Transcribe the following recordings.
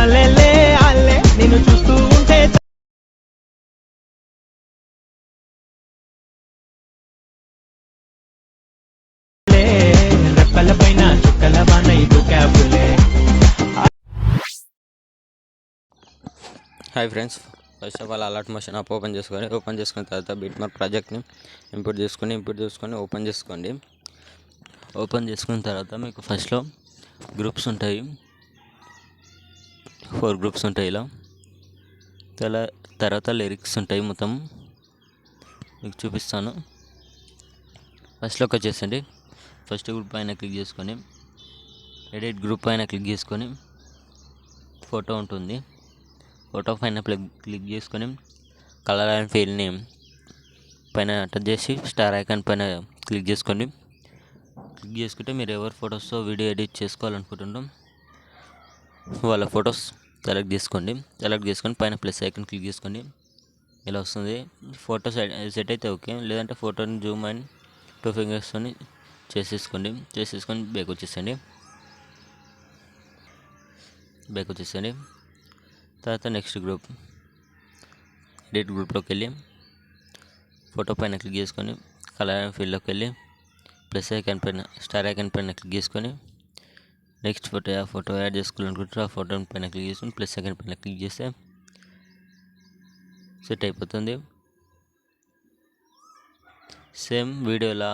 అల్లెల్లే అల్లె నిన్ను చూస్తూ ఉంటే రెప్పల పైన చుక్కల వాన దూకావులే. Hi friends, first of all alert motion app open చేసుకున్న తర్వాత బిట్మార్క్ ప్రాజెక్ట్ని ఇంపోర్ట్ చేసుకొని ఓపెన్ చేసుకోండి. ఓపెన్ చేసుకున్న తర్వాత మీకు ఫస్ట్లో గ్రూప్స్ ఉంటాయి, 4 గ్రూప్స్ ఉంటాయి. ఇలా తర్వాత లిరిక్స్ ఉంటాయి. మొత్తం మీకు చూపిస్తాను. ఫస్ట్లోకి వచ్చేసండి. ఫస్ట్ గ్రూప్ పైన క్లిక్ చేసుకొని ఎడిట్ గ్రూప్ పైన క్లిక్ చేసుకొని ఫోటో ఉంటుంది. ఫోటో పైన క్లిక్ చేసుకొని కలర్ అండ్ ఫీల్ని పైన టచ్ చేసి స్టార్ ఐకాన్ పైన క్లిక్ చేసుకుంటే మీరు ఎవరి ఫొటోస్తో వీడియో ఎడిట్ చేసుకోవాలనుకుంటున్నాం వాళ్ళ ఫొటోస్ సెలెక్ట్ చేసుకొని పైన ప్లస్ ఐకాన్ క్లిక్ చేసుకోండి. ఇలా వస్తుంది. ఫోటో సెట్ అయితే ఓకే, లేదంటే ఫోటోని జూమ్ అండ్ 2 ఫింగర్స్తోని చేసేసుకొని బ్యాక్ వచ్చేసండి. తర్వాత నెక్స్ట్ గ్రూప్ ఎడిట్ గ్రూప్లోకి వెళ్ళి ఫోటో పైన క్లిక్ చేసుకొని కలర్ అండ్ ఫీల్డ్లోకి వెళ్ళి ప్లస్ ఐకాన్ పైన స్టార్ ఐకాన్ పైన క్లిక్ చేసుకొని నెక్స్ట్ ఫోటో యాడ్ చేసుకోవాలనుకుంటే ఆ ఫోటో పైన క్లిక్ చేసుకొని ప్లస్ ఐకాన్ పైన క్లిక్ చేస్తే సెట్ అయిపోతుంది. సేమ్ వీడియోలా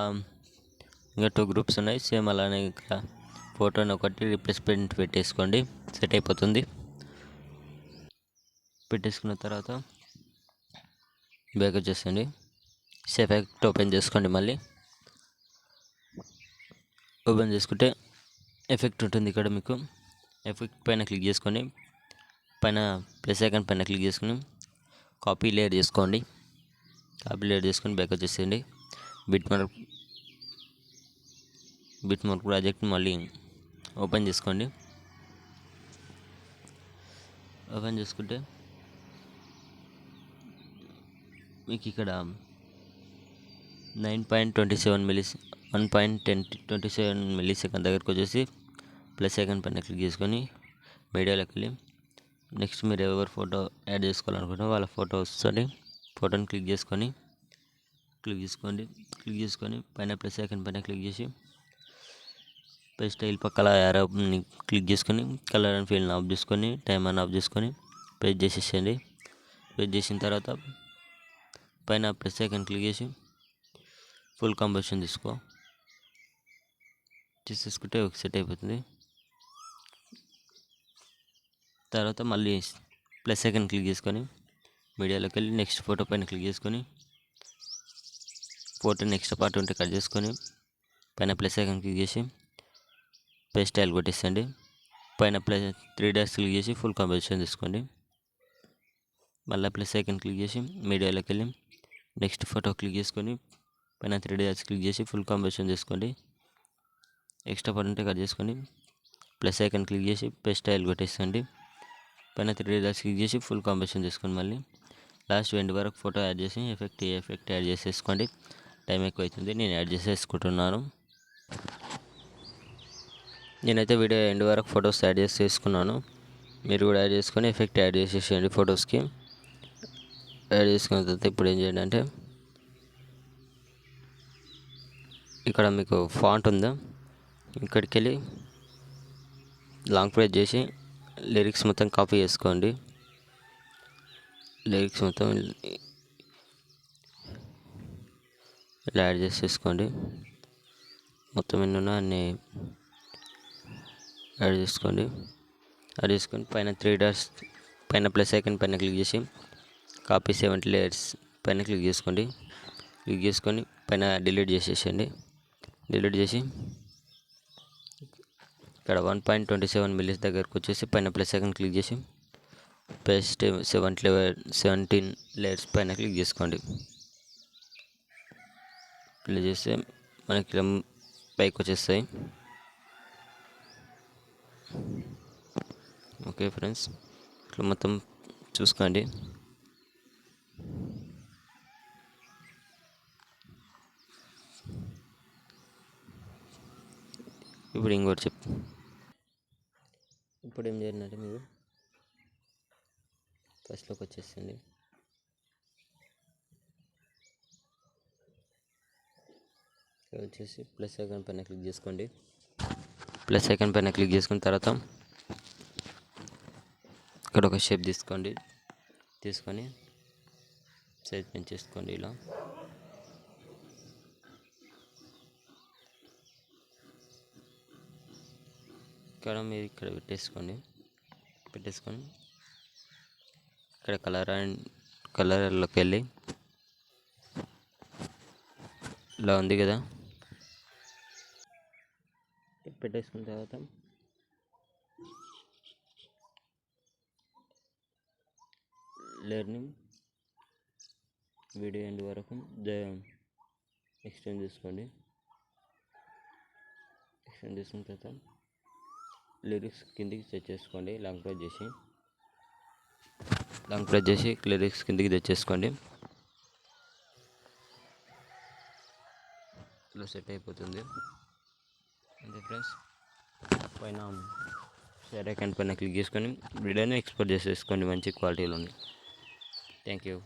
ఇంకా 2 గ్రూప్స్ ఉన్నాయి. సేమ్ అలానే ఇక్కడ ఫోటోని ఒకటి రిప్లేస్మెంట్ పెట్టేసుకోండి, సెట్ అయిపోతుంది. పెట్టేసుకున్న తర్వాత బ్యాక్ వచ్చేసండి. ఎఫెక్ట్ ఓపెన్ చేసుకోండి. మళ్ళీ ఓపెన్ చేసుకుంటే ఎఫెక్ట్ ఉంటుంది. ఇక్కడ మీకు ఎఫెక్ట్ పైన క్లిక్ చేసుకొని పైన ప్లస్ ఐకాన్ పైన క్లిక్ చేసుకొని కాపీ లేయర్ చేసుకొని బ్యాక్ వచ్చేసేయండి. బిట్మార్క్ ప్రాజెక్ట్ మళ్ళీ ఓపెన్ చేసుకోండి. ఓపెన్ చేసుకుంటే మీకు ఇక్కడ 1.27 మిల్లీ సెకండ్ దగ్గరకు వచ్చేసి ప్లస్ ఐకాన్ పైన క్లిక్ చేసుకొని మీడియాలోకి వెళ్ళి నెక్స్ట్ మీరు ఎవరు ఫోటో యాడ్ చేసుకోవాలనుకుంటున్నారో వాళ్ళ ఫోటోని క్లిక్ చేసుకొని పైన ప్లస్ ఐకాన్ పైన క్లిక్ చేసి స్టైల్ పక్కల యారోని క్లిక్ చేసుకొని కలర్ అండ్ ఫీల్డ్ని ఆఫ్ చేసుకొని టైం అని ఆఫ్ చేసుకొని పేస్ట్ చేసేసేయండి. పేస్ట్ చేసిన తర్వాత పైన ప్లస్ ఐకాన్ క్లిక్ చేసి ఫుల్ కంపోజిషన్ తీసేసుకుంటే ఒక సెట్ అయిపోతుంది. తర్వాత మళ్ళీ ప్లస్ ఐకాన్ క్లిక్ చేసుకొని మీడియాలోకి వెళ్ళి నెక్స్ట్ ఫోటో పైన క్లిక్ చేసుకొని ఫోటో నెక్స్ట్ పార్ట్ ఉంటే కట్ చేసుకొని పైన ప్లస్ ఐకాన్ క్లిక్ చేసి పేస్ట్ స్టైల్ కొట్టేసండి. పైన ప్లస్ 3 డాట్స్ క్లిక్ చేసి ఫుల్ కంపోజిషన్ తీసుకోండి. మళ్ళీ ప్లస్ ఐకాన్ క్లిక్ చేసి మీడియాలోకి వెళ్ళి నెక్స్ట్ ఫోటో క్లిక్ చేసుకొని పైన 3 డాట్స్ క్లిక్ చేసి ఫుల్ కంపోజిషన్ తీసుకోండి. ఎక్స్ట్రా పార్ట్ ఉంటే కట్ చేసుకొని ప్లస్ ఐకాన్ క్లిక్ చేసి పేస్ట్ స్టైల్ కొట్టేసండి. పైన 3 డాట్స్ క్లిక్ చేసి ఫుల్ కంపోజిషన్ తీసుకోండి. మళ్ళీ లాస్ట్ ఎండ్ వరకు ఫోటో యాడ్ చేసి ఎఫెక్ట్ యాడ్ చేసేసుకోండి. టైం ఎక్కువ అవుతుంది, నేను యాడ్ చేసేసుకుంటున్నాను. నేనైతే వీడియో ఎండ్ వరకు ఫొటోస్ యాడ్ చేసుకున్నాను. మీరు కూడా యాడ్ చేసుకొని ఎఫెక్ట్ యాడ్ చేసేసేయండి. ఫొటోస్కి యాడ్ చేసుకున్న తర్వాత ఇప్పుడు ఏం చేయండి అంటే ఇక్కడ మీకు ఫాంట్ ఉందా, ఇక్కడికి వెళ్ళి లాంగ్ ప్రెస్ చేసి లిరిక్స్ మొత్తం కాపీ చేసుకోండి. లిరిక్స్ మొత్తం ఇలా యాడ్ చేసేసుకోండి. మొత్తం ఎన్ని ఉన్నా అన్నీ యాడ్ చేసుకొని పైన 3 డాట్స్ పైన ప్లస్ ఐకాన్ పైన క్లిక్ చేసి కాపీ 70 లేయర్స్ పైన క్లిక్ చేసుకొని పైన డిలీట్ చేసేసేయండి. డిలీట్ చేసి ఇక్కడ 1.27 మిల్లీస్ దగ్గరకు వచ్చేసి పైన ప్లస్ ఐకాన్ క్లిక్ చేసి పేస్ట్ 17 లేయర్స్ పైన క్లిక్ చేసుకోండి. క్లిక్ చేస్తే మనకి పైకి వచ్చేస్తాయి. ఓకే ఫ్రెండ్స్, ఇట్లా మొత్తం చూసుకోండి. ఇప్పుడు ఇంకోటి ఇప్పుడు ఏం చేయాలంటే మీరు ఫస్ట్లోకి వచ్చేసింది. ఇక్కడ వచ్చేసి ప్లస్ ఐకాన్ పైన క్లిక్ చేసుకోండి. ప్లస్ ఐకాన్ పైన క్లిక్ చేసుకున్న తర్వాత ఇక్కడ ఒక షేప్ తీసుకొని సైజ్ పెంచేసుకోండి. ఇలా ఇక్కడ మీరు ఇక్కడ పెట్టేసుకొని ఇక్కడ కలర్లోకి వెళ్ళి ఇలా ఉంది కదా, పెట్టేసుకున్న తర్వాత లెర్నింగ్ వీడియో ఎండ్ వరకు ఎక్స్టెండ్ చేసుకోండి. ఎక్స్టెండ్ చేసుకున్న తర్వాత లిరిక్స్ కిందికి సెట్ చేసుకోండి. లాంగ్ ప్రెస్ చేసి లిరిక్స్ కిందికి తెచ్చేసుకోండి. ఇలా సెట్ అయిపోతుంది. అంతే ఫ్రెండ్స్. పైన షేర్ ఐకాన్ పైన క్లిక్ చేసుకొని వీడియోని ఎక్స్పోర్ట్ చేసేసుకోండి మంచి క్వాలిటీలో. Thank you.